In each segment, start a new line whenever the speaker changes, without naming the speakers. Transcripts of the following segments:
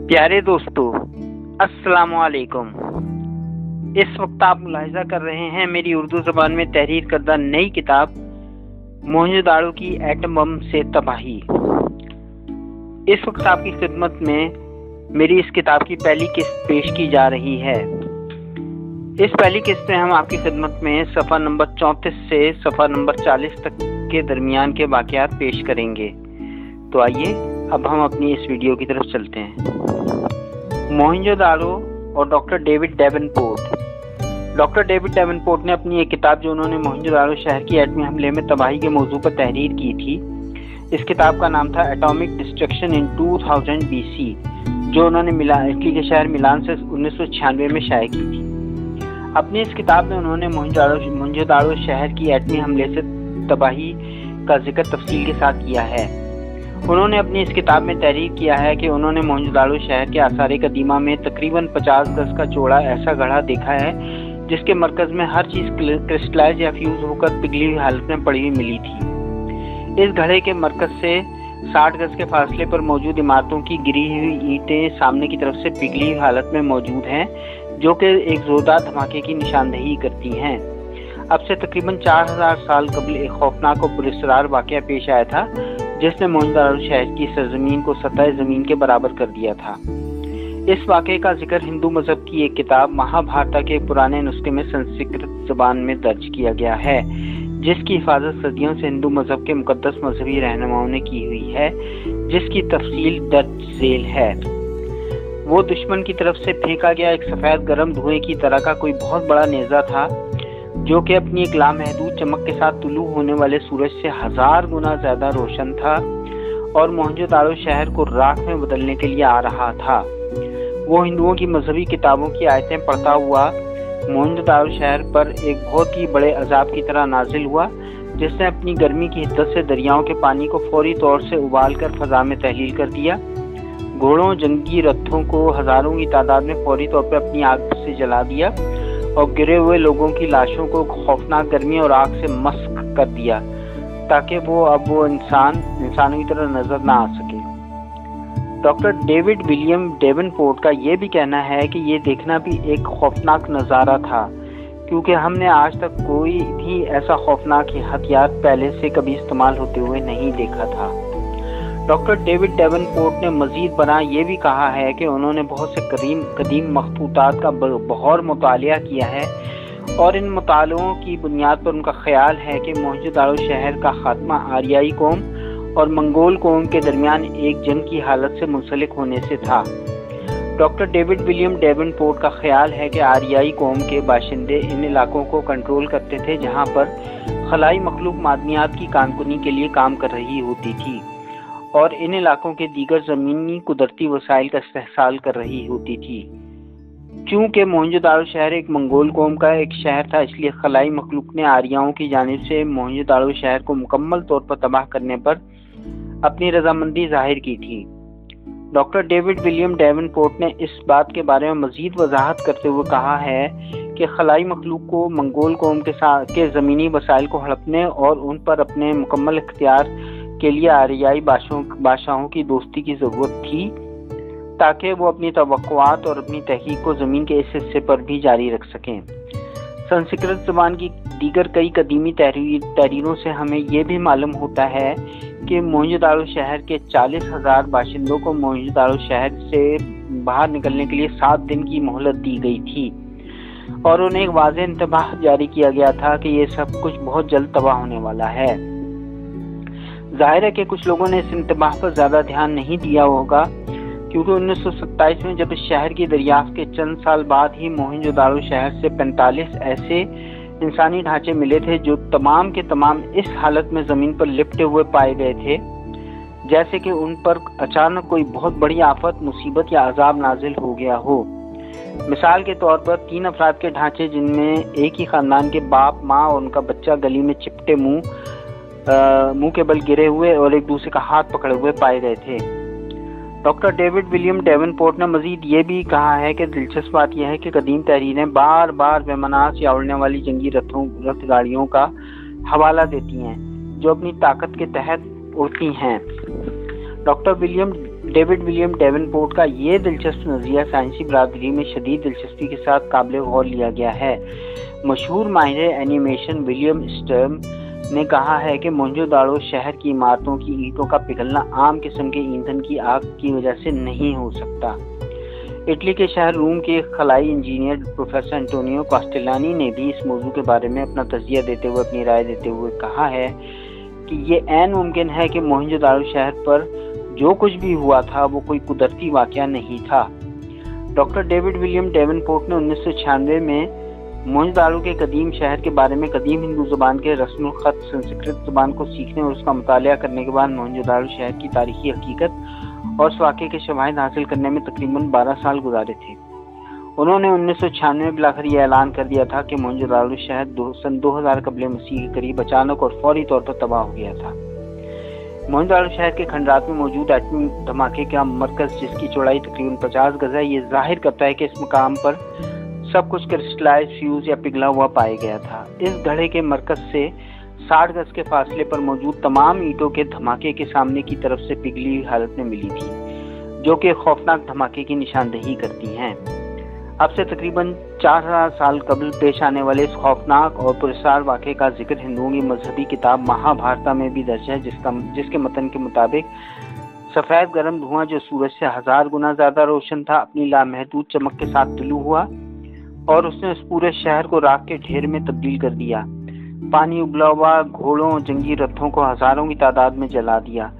प्यारे दोस्तों, अस्सलाम वालेकुम। इस वक्त आप मुलाहिजा कर रहे हैं मेरी उर्दू ज़बान में तहरीर करदा नई किताब मोहनजोदाड़ो की एटम बम से तबाही। इस वक्त आपकी खिदमत में मेरी इस किताब की पहली किस्त पेश की जा रही है। इस पहली किस्त में हम आपकी खिदमत में सफ़ा नंबर 34 से सफ़ा नंबर 40 तक के दरमियान के वाक़यात पेश करेंगे। तो आइए अब हम अपनी इस वीडियो की तरफ चलते हैं। मोहनजोदाड़ो और doctor David Davenport. Doctor David Davenport ने अपनी एक किताब जो उन्होंने मोहनजोदाड़ो शहर की एटमी हमले में तबाही के मौजू पर तहरीर की थी, इस किताब का नाम था एटॉमिक डिस्ट्रक्शन इन 2000 BC, जो उन्होंने इटली के शहर मिलान से 1996 में शाये की थी। अपनी इस किताब में उन्होंने मोहनजोदाड़ो शहर की एटमी हमले से तबाही का जिक्र तफसील के साथ किया है। उन्होंने अपनी इस किताब में तहरीर किया है कि उन्होंने मोहनजोदाड़ो शहर के आसार कदीमा में तकरीबन 50 गज का चौड़ा ऐसा गढ़ा देखा है जिसके मरकज में हर चीज़ क्रिस्टलाइज या फ्यूज होकर पिघली हुई हालत में पड़ी हुई मिली थी। इस घड़े के मरकज से 60 गज के फासले पर मौजूद इमारतों की गिरी हुई ईंटें सामने की तरफ से पिघली हुई हालत में मौजूद हैं, जो कि एक जोरदार धमाके की निशानदेही करती हैं। अब से तकरीबन 4000 साल कबल एक खौफनाक और पुरस्कार वाक़या पेश आया था जिसने मोहनजोदाड़ो शहर की सरजमीन को सतह ज़मीन के बराबर कर दिया था। इस वाक़े का जिक्र हिंदू मज़हब की एक किताब महाभारत के पुराने नुस्खे में संस्कृत ज़बान में दर्ज किया गया है, जिसकी हिफाजत सदियों से हिंदू मज़हब के मुक़द्दस मजहबी रहनुमाओं ने की हुई है, जिसकी तफसील दर्ज झेल है। वो दुश्मन की तरफ से फेंका गया एक सफ़ेद गर्म धुएं की तरह का कोई बहुत बड़ा नेज़ा था, जो कि अपनी एक लामहदूद चमक के साथ तुलू होने वाले सूरज से 1000 गुना ज़्यादा रोशन था और मोहनजोदाड़ो शहर को राख में बदलने के लिए आ रहा था। वो हिंदुओं की मजहबी किताबों की आयतें पढ़ता हुआ मोहनजोदाड़ो शहर पर एक बहुत ही बड़े अजाब की तरह नाजिल हुआ, जिसने अपनी गर्मी की हिद्दत से दरियाओं के पानी को फौरी तौर से उबाल कर फ़ज़ा में तहलील कर दिया। घोड़ों, जंगी रथों को हज़ारों की तादाद में फौरी तौर पर अपनी आग से जला दिया और गिरे हुए लोगों की लाशों को खौफनाक गर्मी और आग से मस्क कर दिया, ताकि वो इंसानों की तरह नजर ना आ सके। डॉक्टर डेविड विलियम डेवनपोर्ट का ये भी कहना है कि ये देखना भी एक खौफनाक नज़ारा था, क्योंकि हमने आज तक कोई भी ऐसा खौफनाक हथियार पहले से कभी इस्तेमाल होते हुए नहीं देखा था। डॉक्टर डेविड डेवनपोर्ट ने मज़ीद बना ये भी कहा है कि उन्होंने बहुत से कदीम मखतूतात का बगौर मुतालिया किया है और इन मुतालों की बुनियाद पर उनका ख्याल है कि मोहनजोदाड़ो शहर का खात्मा आरियाई कौम और मंगोल कौम के दरमियान एक जंग की हालत से मुंसलिक होने से था। डॉक्टर डेविड विलियम डेवनपोर्ट का ख्याल है कि आरियाई कौम के बाशिंदे इन इलाकों को कंट्रोल करते थे जहाँ पर खलाई मखलूक मादनियात की कानकुनी के लिए काम कर रही होती थी और इन इलाकों के दीगर ज़मीनी कुदरती वसाइल का इस्तेहसाल कर रही होती थी। चूँकि मोहनजोदाड़ो शहर एक मंगोल कौम का एक शहर था, इसलिए खलाई मखलूक ने आरियाओं की जानिब से मोहनजोदाड़ो शहर को मुकम्मल तौर पर तबाह करने पर अपनी रजामंदी जाहिर की थी। डॉक्टर डेविड विलियम डेवनपोर्ट ने इस बात के बारे में मज़ीद वजाहत करते हुए कहा है कि खलाई मखलूक को मंगोल कौम के ज़मीनी वसाइल को हड़पने और उन पर अपने मुकम्मल इख्तियार के लिए आरियाई बादशाहों की दोस्ती की ज़रूरत थी, ताकि वो अपनी तवक्कुआत और अपनी तहकीक को ज़मीन के इस हिस्से पर भी जारी रख सकें। संस्कृत ज़बान की दीगर कई कदीमी तहरीरों से हमें ये भी मालूम होता है कि मोहनजोदाड़ो शहर के 40,000 बाशिंदों को मोहनजोदाड़ो शहर से बाहर निकलने के लिए 7 दिन की मोहलत दी गई थी और उन्हें एक वाज़ेह इंतबाह जारी किया गया था कि ये सब कुछ बहुत जल्द तबाह होने वाला है। जाहिर है कि कुछ लोगों ने इस इंतबाह पर ज़्यादा ध्यान नहीं दिया होगा, क्योंकि 1927 में जब इस शहर की दरियाफ्त के चंद साल बाद ही मोहनजोदाड़ो शहर से 45 ऐसे इंसानी ढांचे मिले थे जो तमाम के तमाम इस हालत में ज़मीन पर लिपटे हुए पाए गए थे जैसे कि उन पर अचानक कोई बहुत बड़ी आफत, मुसीबत या अजाब नाजिल हो गया हो। मिसाल के तौर पर 3 अफराद के ढांचे जिनमें एक ही ख़ानदान के बाप, माँ और उनका बच्चा गली में चिपटे मुंह के बल गिरे हुए और एक दूसरे का हाथ पकड़े हुए पाए गए थे। डॉक्टर डेविड विलियम डेवनपोर्ट ने मजीद ये भी कहा है कि दिलचस्प बात यह है कि कदीम तहरीरें बार बार बेमनास या उड़ने वाली जंगी रथ गाड़ियों का हवाला देती हैं जो अपनी ताकत के तहत उड़ती हैं। Doctor William David William Davenport का ये दिलचस्प नज़रिया साइंसी बरादरी में शदीद दिलचस्पी के साथ काबिल गौर लिया गया है। मशहूर माहिर एनिमेशन विलियम स्टर्म ने कहा है कि मोहनजोदाड़ो शहर की इमारतों की ईंटों का पिघलना आम किस्म के ईंधन की आग की वजह से नहीं हो सकता। इटली के शहर रोम के खलाई इंजीनियर प्रोफेसर एंटोनियो कास्टेलानी ने भी इस मौजू के बारे में अपना तज़किया देते हुए अपनी राय देते हुए कहा है कि ये ऐन मुमकिन है कि मोहनजोदाड़ो शहर पर जो कुछ भी हुआ था वो कोई कुदरती वाक़या नहीं था। डॉक्टर डेविड विलियम डेवनपोर्ट ने 1996 में मोहनजोदाड़ो के कदीम शहर के बारे में कदीम हिंदू ज़बान के रस्मुल ख़त संस्कृत ज़बान को सीखने और उसका मुतालिया करने के बाद मोहनजोदाड़ो शहर की तारीखी हकीकत और उस वाक़े के शवाहिद हासिल करने में तकरीबन 12 साल गुजारे थे। उन्होंने 1996 में बिलाखिर यह ऐलान कर दिया था कि मोहनजोदाड़ो शहर सन 2000 कबल मसीह के करीब अचानक और फौरी तौर पर तबाह हो गया था। मोहनजोदाड़ो शहर के खंडरात में मौजूद एटमी धमाके का मरकज़, जिसकी चौड़ाई तकरीबन 50 गज है, ये जाहिर करता है कि इस मकाम पर सब कुछ क्रिस्टलाइज, फ्यूज या पिघला हुआ पाया गया था। इस घड़े के मरकज से 60 गज के फासले पर मौजूद तमाम ईंटों के धमाके के सामने की तरफ से पिघली हुई हालत में मिली थी, जो कि खौफनाक धमाके की निशानदेही करती हैं। अब से तकरीबन 4000 साल कबल पेश आने वाले इस खौफनाक और पुरस्कार वाक़े का जिक्र हिंदुओं की मजहबी किताब महाभारता में भी दर्ज है, जिसके मतन के मुताबिक सफ़ेद गर्म धुआं जो सूरज से 1000 गुना ज़्यादा रोशन था, अपनी लामहदूद चमक के साथ तुलू हुआ और उसने उस पूरे शहर को राख के ढेर में तब्दील कर दिया। पानी उबला हुआ घोड़ों, जंगी रथों को हजारों की तादाद में जला दिया।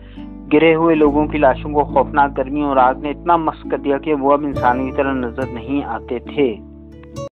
गिरे हुए लोगों की लाशों को खौफनाक गर्मी और आग ने इतना मस्त कर दिया कि वो अब इंसानों की तरह नजर नहीं आते थे।